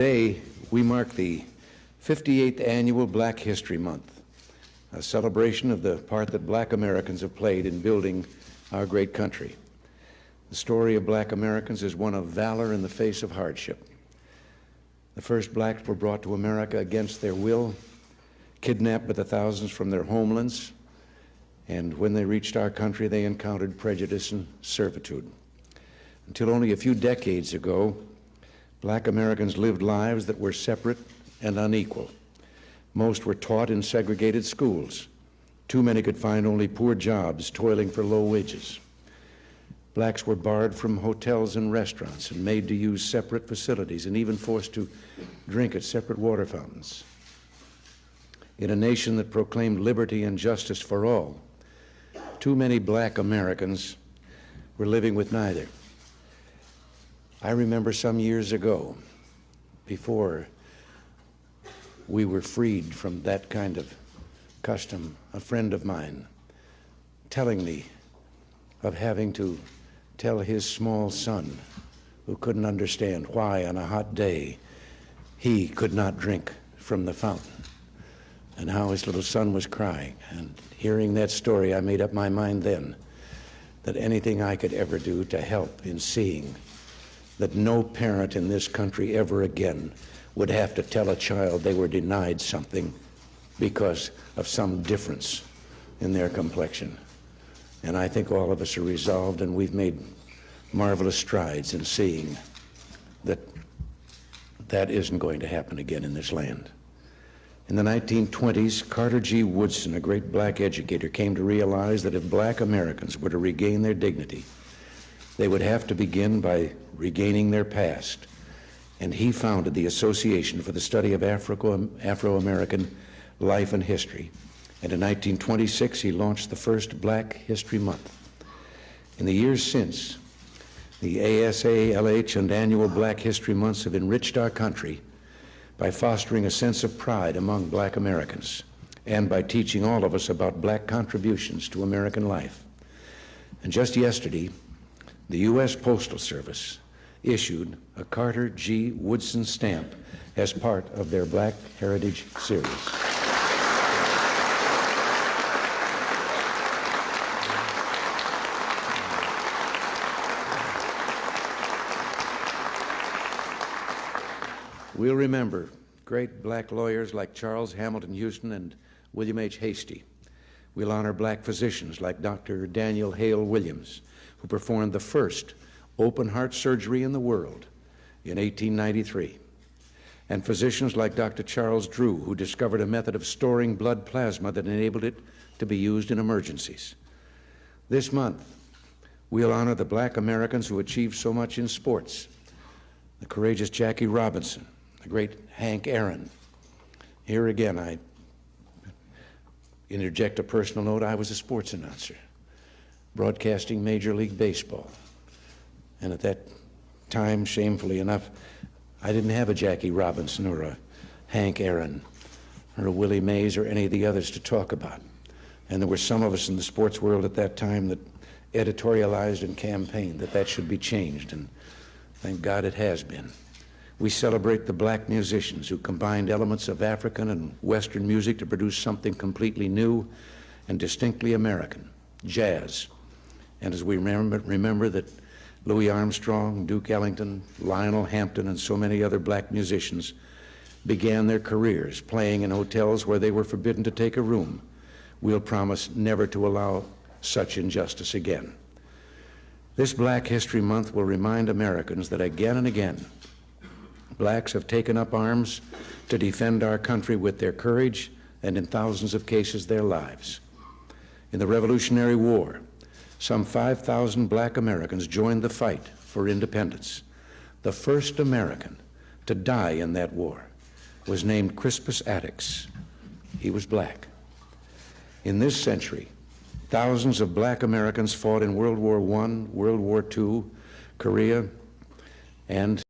Today, we mark the 58th annual Black History Month, a celebration of the part that Black Americans have played in building our great country. The story of Black Americans is one of valor in the face of hardship. The first blacks were brought to America against their will, kidnapped by the thousands from their homelands, and when they reached our country, they encountered prejudice and servitude. Until only a few decades ago, Black Americans lived lives that were separate and unequal. Most were taught in segregated schools. Too many could find only poor jobs, toiling for low wages. Blacks were barred from hotels and restaurants and made to use separate facilities and even forced to drink at separate water fountains. In a nation that proclaimed liberty and justice for all, too many Black Americans were living with neither. I remember some years ago, before we were freed from that kind of custom, a friend of mine telling me of having to tell his small son, who couldn't understand why on a hot day he could not drink from the fountain, and how his little son was crying. And hearing that story, I made up my mind then that anything I could ever do to help in seeing that no parent in this country ever again would have to tell a child they were denied something because of some difference in their complexion. And I think all of us are resolved, and we've made marvelous strides in seeing that that isn't going to happen again in this land. In the 1920s, Carter G. Woodson, a great Black educator, came to realize that if Black Americans were to regain their dignity, they would have to begin by regaining their past. And he founded the Association for the Study of Afro-American Life and History. And in 1926, he launched the first Black History Month. In the years since, the ASALH and annual Black History Months have enriched our country by fostering a sense of pride among Black Americans and by teaching all of us about Black contributions to American life. And just yesterday, the U.S. Postal Service issued a Carter G. Woodson stamp as part of their Black Heritage Series. We'll remember great Black lawyers like Charles Hamilton Houston and William H. Hastie. We'll honor Black physicians like Dr. Daniel Hale Williams, who performed the first open-heart surgery in the world in 1893, and physicians like Dr. Charles Drew, who discovered a method of storing blood plasma that enabled it to be used in emergencies. This month, we'll honor the Black Americans who achieved so much in sports: the courageous Jackie Robinson, the great Hank Aaron. Here again, I interject a personal note. I was a sports announcer, broadcasting Major League Baseball. And at that time, shamefully enough, I didn't have a Jackie Robinson or a Hank Aaron or a Willie Mays or any of the others to talk about. And there were some of us in the sports world at that time that editorialized and campaigned that that should be changed, and thank God it has been. We celebrate the Black musicians who combined elements of African and Western music to produce something completely new and distinctly American, jazz. And as we remember that Louis Armstrong, Duke Ellington, Lionel Hampton, and so many other Black musicians began their careers playing in hotels where they were forbidden to take a room, we'll promise never to allow such injustice again. This Black History Month will remind Americans that again and again, Blacks have taken up arms to defend our country with their courage and, in thousands of cases, their lives. In the Revolutionary War, some 5,000 Black Americans joined the fight for independence. The first American to die in that war was named Crispus Attucks. He was Black. In this century, thousands of Black Americans fought in World War I, World War II, Korea, and